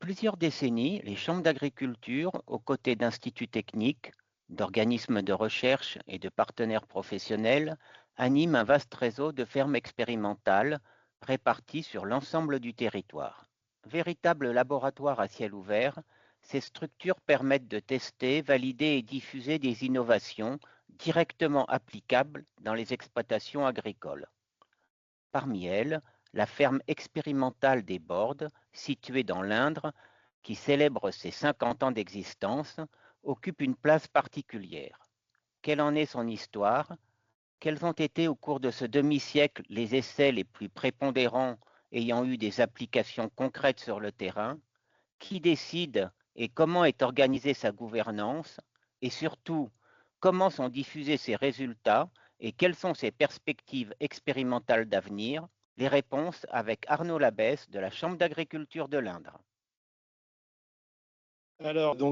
plusieurs décennies, les chambres d'agriculture, aux côtés d'instituts techniques, d'organismes de recherche et de partenaires professionnels, animent un vaste réseau de fermes expérimentales réparties sur l'ensemble du territoire. Véritables laboratoires à ciel ouvert, ces structures permettent de tester, valider et diffuser des innovations directement applicables dans les exploitations agricoles. Parmi elles, la ferme expérimentale des Bordes, située dans l'Indre, qui célèbre ses 50 ans d'existence, occupe une place particulière. Quelle en est son histoire? Quels ont été au cours de ce demi-siècle les essais les plus prépondérants ayant eu des applications concrètes sur le terrain? Qui décide et comment est organisée sa gouvernance? Et surtout, comment sont diffusés ces résultats et quelles sont ses perspectives expérimentales d'avenir? Les réponses avec Arnaud Labesse de la Chambre d'agriculture de l'Indre.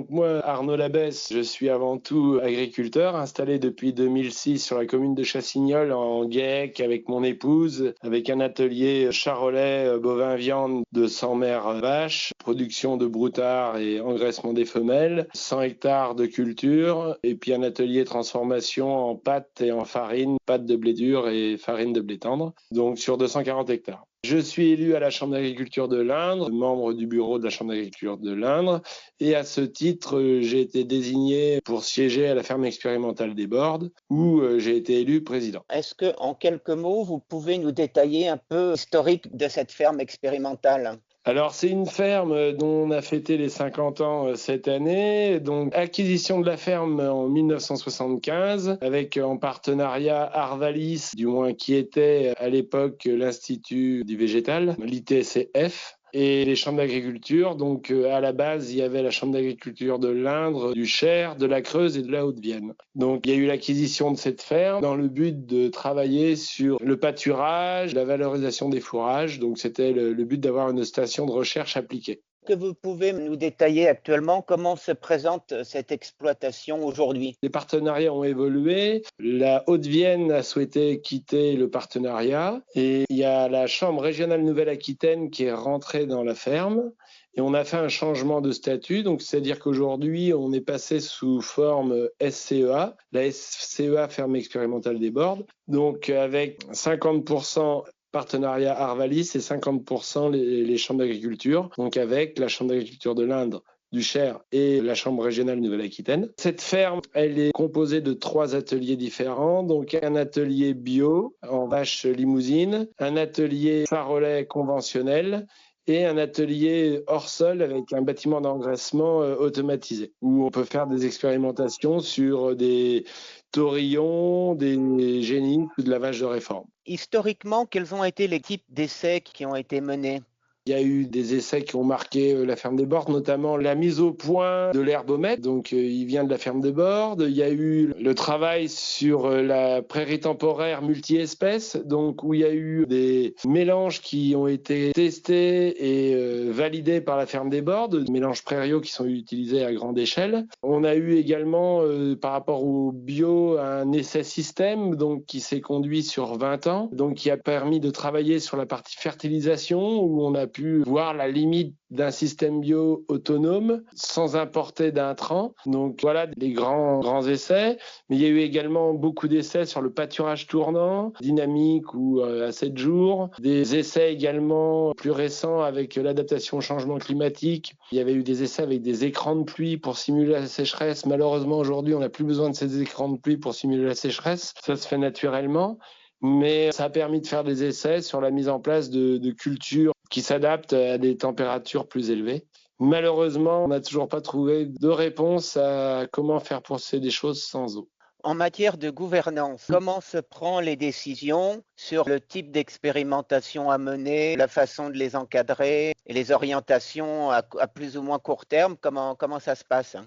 Moi, Arnaud Labesse, je suis avant tout agriculteur, installé depuis 2006 sur la commune de Chassignol en GAEC avec mon épouse, avec un atelier charolais bovin viande de 100 mères vaches, production de broutards et engraissement des femelles, 100 hectares de culture, et puis un atelier transformation en pâtes et en farine, pâtes de blé dur et farine de blé tendre, donc sur 240 hectares. Je suis élu à la Chambre d'agriculture de l'Indre, membre du bureau de la Chambre d'agriculture de l'Indre, et à ce titre, j'ai été désigné pour siéger à la ferme expérimentale des Bordes, où j'ai été élu président. Est-ce que, en quelques mots, vous pouvez nous détailler un peu l'historique de cette ferme expérimentale? Alors, c'est une ferme dont on a fêté les 50 ans cette année. Donc, acquisition de la ferme en 1975 avec en partenariat Arvalis, du moins qui était à l'époque l'Institut du végétal, l'ITCF. Et les chambres d'agriculture, donc à la base, il y avait la chambre d'agriculture de l'Indre, du Cher, de la Creuse et de la Haute-Vienne. Donc il y a eu l'acquisition de cette ferme dans le but de travailler sur le pâturage, la valorisation des fourrages. Donc c'était le but d'avoir une station de recherche appliquée. Que vous pouvez nous détailler actuellement comment se présente cette exploitation aujourd'hui? Les partenariats ont évolué. La Haute-Vienne a souhaité quitter le partenariat et il y a la Chambre régionale Nouvelle-Aquitaine qui est rentrée dans la ferme. Et on a fait un changement de statut, donc c'est-à-dire qu'aujourd'hui, on est passé sous forme SCEA, la SCEA Ferme expérimentale des Bordes, donc avec 50% partenariat Arvalis et 50% les chambres d'agriculture, donc avec la Chambre d'agriculture de l'Indre, du Cher et la Chambre régionale Nouvelle-Aquitaine. Cette ferme, elle est composée de 3 ateliers différents, donc un atelier bio en vache limousine, un atelier farolais conventionnel et un atelier hors sol avec un bâtiment d'engraissement automatisé, où on peut faire des expérimentations sur des taurillons, des génisses ou de la vache de réforme. Historiquement, quels ont été les types d'essais qui ont été menés? Il y a eu des essais qui ont marqué la ferme des Bordes, notamment la mise au point de l'herbomètre. Donc, il vient de la ferme des Bordes. Il y a eu le travail sur la prairie temporaire multi-espèces, donc où il y a eu des mélanges qui ont été testés et validés par la ferme des Bordes, des mélanges prairiaux qui sont utilisés à grande échelle. On a eu également, par rapport au bio, un essai système donc qui s'est conduit sur 20 ans, donc qui a permis de travailler sur la partie fertilisation, où on a pu voir la limite d'un système bio autonome sans importer d'intrants. Donc voilà les grands essais. Mais il y a eu également beaucoup d'essais sur le pâturage tournant, dynamique ou à 7 jours. Des essais également plus récents avec l'adaptation au changement climatique. Il y avait eu des essais avec des écrans de pluie pour simuler la sécheresse. Malheureusement, aujourd'hui, on n'a plus besoin de ces écrans de pluie pour simuler la sécheresse. Ça se fait naturellement. Mais ça a permis de faire des essais sur la mise en place de cultures qui s'adaptent à des températures plus élevées. Malheureusement, on n'a toujours pas trouvé de réponse à comment faire pousser des choses sans eau. En matière de gouvernance, comment se prennent les décisions sur le type d'expérimentation à mener, la façon de les encadrer et les orientations à plus ou moins court terme? Comment ça se passe?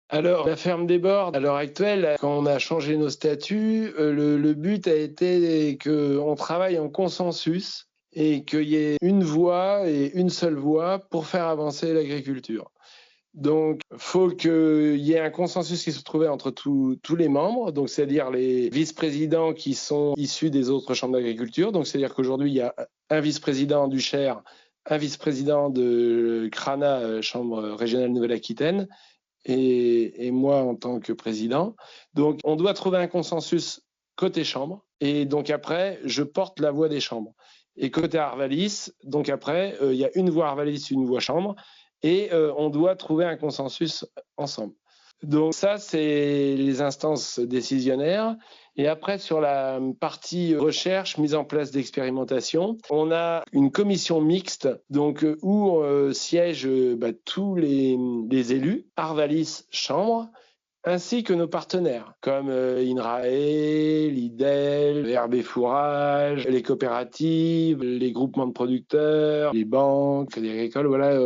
Alors, la ferme des Bordes, à l'heure actuelle, quand on a changé nos statuts, le but a été qu'on travaille en consensus et qu'il y ait une voix et une seule voix pour faire avancer l'agriculture. Donc, il faut qu'il y ait un consensus qui se trouve entre tous les membres, donc c'est-à-dire les vice-présidents qui sont issus des autres chambres d'agriculture. Donc, c'est-à-dire qu'aujourd'hui, il y a un vice-président du Cher, un vice-président de CRANA, Chambre régionale Nouvelle-Aquitaine, et moi en tant que président. Donc, on doit trouver un consensus côté chambre. Et donc après, je porte la voix des chambres. Et côté Arvalis, donc après, il y a une voix Arvalis, une voix chambre. Et on doit trouver un consensus ensemble. Donc ça, c'est les instances décisionnaires. Et après, sur la partie recherche, mise en place d'expérimentation, on a une commission mixte donc où siègent tous les élus, Arvalis Chambre, ainsi que nos partenaires, comme INRAE, l'IDEL, Herbe et Fourrage, les coopératives, les groupements de producteurs, les banques, les agricoles. Voilà,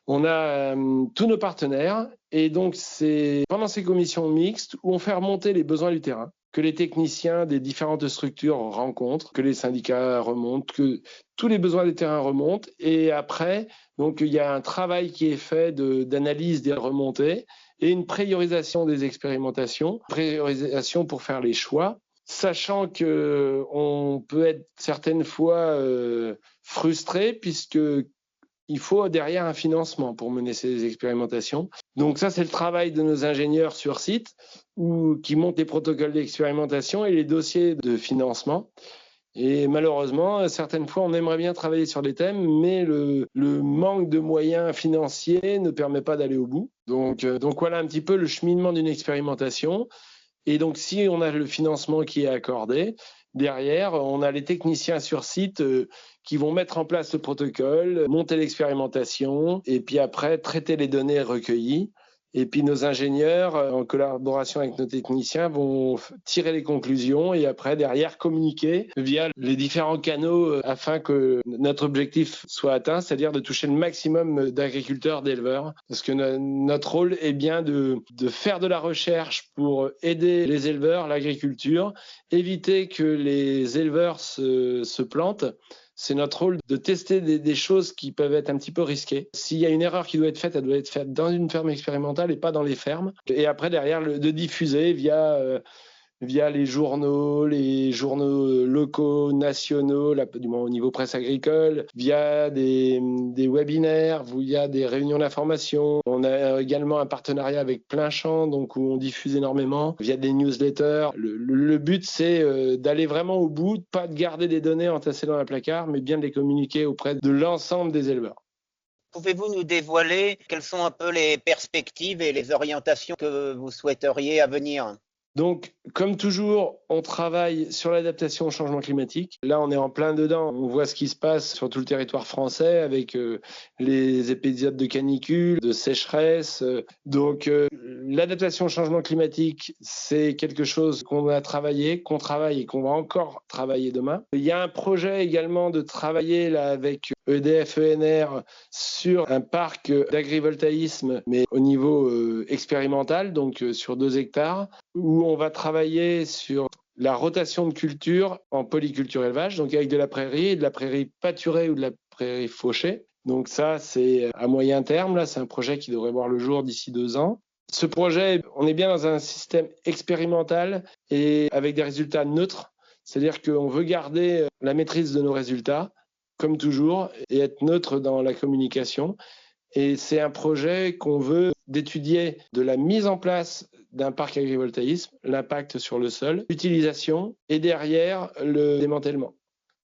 on a tous nos partenaires. Et donc, c'est pendant ces commissions mixtes où on fait remonter les besoins du terrain, que les techniciens des différentes structures rencontrent, que les syndicats remontent, que tous les besoins des terrains remontent. Et après, donc, il y a un travail qui est fait d'analyse des remontées et une priorisation des expérimentations, priorisation pour faire les choix, sachant qu'on peut être certaines fois frustré puisque il faut derrière un financement pour mener ces expérimentations. Donc ça, c'est le travail de nos ingénieurs sur site qui montent les protocoles d'expérimentation et les dossiers de financement. Et malheureusement, certaines fois, on aimerait bien travailler sur des thèmes, mais le manque de moyens financiers ne permet pas d'aller au bout. Donc voilà un petit peu le cheminement d'une expérimentation. Et donc, si on a le financement qui est accordé, derrière, on a les techniciens sur site qui vont mettre en place le protocole, monter l'expérimentation, et puis après, traiter les données recueillies. Et puis nos ingénieurs, en collaboration avec nos techniciens, vont tirer les conclusions et après, derrière, communiquer via les différents canaux afin que notre objectif soit atteint, c'est-à-dire de toucher le maximum d'agriculteurs, d'éleveurs. Parce que notre rôle est bien de faire de la recherche pour aider les éleveurs, l'agriculture, éviter que les éleveurs se plantent. C'est notre rôle de tester des choses qui peuvent être un petit peu risquées. S'il y a une erreur qui doit être faite, elle doit être faite dans une ferme expérimentale et pas dans les fermes. Et après, derrière, de diffuser via les journaux locaux, nationaux, du moins au niveau presse agricole, via des webinaires, via des réunions d'information. On a également un partenariat avec Plein Champ, donc où on diffuse énormément, via des newsletters. Le but, c'est d'aller vraiment au bout, pas de garder des données entassées dans un placard, mais bien de les communiquer auprès de l'ensemble des éleveurs. Pouvez-vous nous dévoiler quelles sont un peu les perspectives et les orientations que vous souhaiteriez à venir ? Donc, comme toujours, on travaille sur l'adaptation au changement climatique. Là, on est en plein dedans. On voit ce qui se passe sur tout le territoire français avec les épisodes de canicule, de sécheresse. Donc, l'adaptation au changement climatique, c'est quelque chose qu'on a travaillé, qu'on travaille et qu'on va encore travailler demain. Il y a un projet également de travailler là avec EDF, ENR sur un parc d'agrivoltaïsme, mais au niveau expérimental, donc sur 2 hectares, où on va travailler sur la rotation de culture en polyculture élevage, donc avec de la prairie et de la prairie pâturée ou de la prairie fauchée. Donc ça, c'est à moyen terme. Là, c'est un projet qui devrait voir le jour d'ici 2 ans. Ce projet, on est bien dans un système expérimental et avec des résultats neutres. C'est-à-dire qu'on veut garder la maîtrise de nos résultats, comme toujours, et être neutre dans la communication. Et c'est un projet qu'on veut d'étudier de la mise en place d'un parc agrivoltaïsme, l'impact sur le sol, l'utilisation et derrière le démantèlement.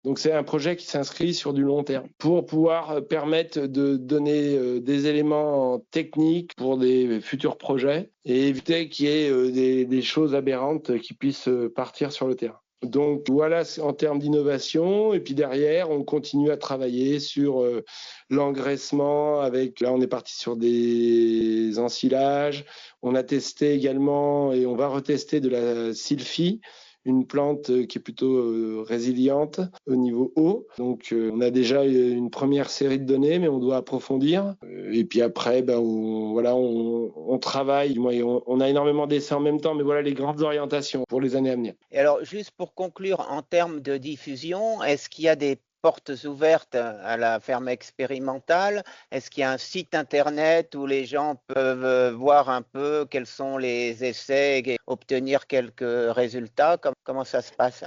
Donc c'est un projet qui s'inscrit sur du long terme pour pouvoir permettre de donner des éléments techniques pour des futurs projets et éviter qu'il y ait des choses aberrantes qui puissent partir sur le terrain. Donc voilà en termes d'innovation. Et puis derrière, on continue à travailler sur l'engraissement avec, là on est parti sur des ensilages. On a testé également et on va retester de la sylphie, une plante qui est plutôt résiliente au niveau eau. Donc on a déjà une première série de données, mais on doit approfondir. Et puis après, on travaille. On a énormément d'essais en même temps, mais voilà les grandes orientations pour les années à venir. Et alors, juste pour conclure, en termes de diffusion, est-ce qu'il y a des portes ouvertes à la ferme expérimentale? Est-ce qu'il y a un site internet où les gens peuvent voir un peu quels sont les essais et obtenir quelques résultats? Comment ça se passe?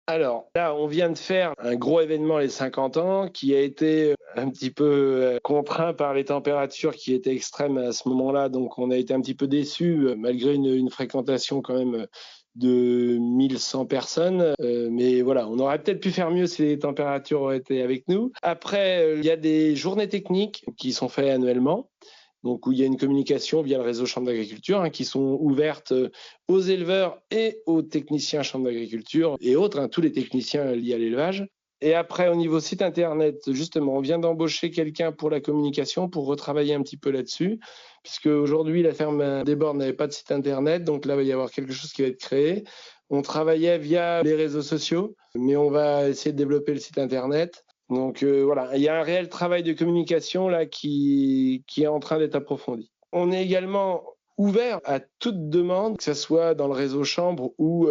Alors là, on vient de faire un gros événement les 50 ans qui a été un petit peu contraint par les températures qui étaient extrêmes à ce moment-là. Donc on a été un petit peu déçus malgré une fréquentation quand même de 1100 personnes. Mais voilà, on aurait peut-être pu faire mieux si les températures auraient été avec nous. Après, il y a des journées techniques qui sont faites annuellement. Donc, où il y a une communication via le réseau Chambre d'agriculture qui sont ouvertes aux éleveurs et aux techniciens Chambre d'agriculture et autres, tous les techniciens liés à l'élevage. Et après, au niveau site internet, justement, on vient d'embaucher quelqu'un pour la communication, pour retravailler un petit peu là-dessus, puisque aujourd'hui, la ferme des Bornes n'avait pas de site internet, donc là, il va y avoir quelque chose qui va être créé. On travaillait via les réseaux sociaux, mais on va essayer de développer le site internet. Donc voilà, il y a un réel travail de communication là qui est en train d'être approfondi. On est également ouvert à toute demande, que ce soit dans le réseau Chambre ou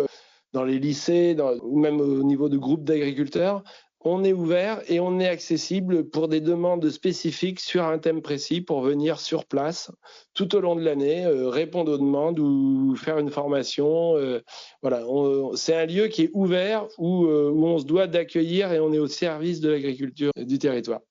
dans les lycées, ou même au niveau de groupes d'agriculteurs. On est ouvert et on est accessible pour des demandes spécifiques sur un thème précis pour venir sur place tout au long de l'année, répondre aux demandes ou faire une formation. Voilà, c'est un lieu qui est ouvert où on se doit d'accueillir et on est au service de l'agriculture du territoire.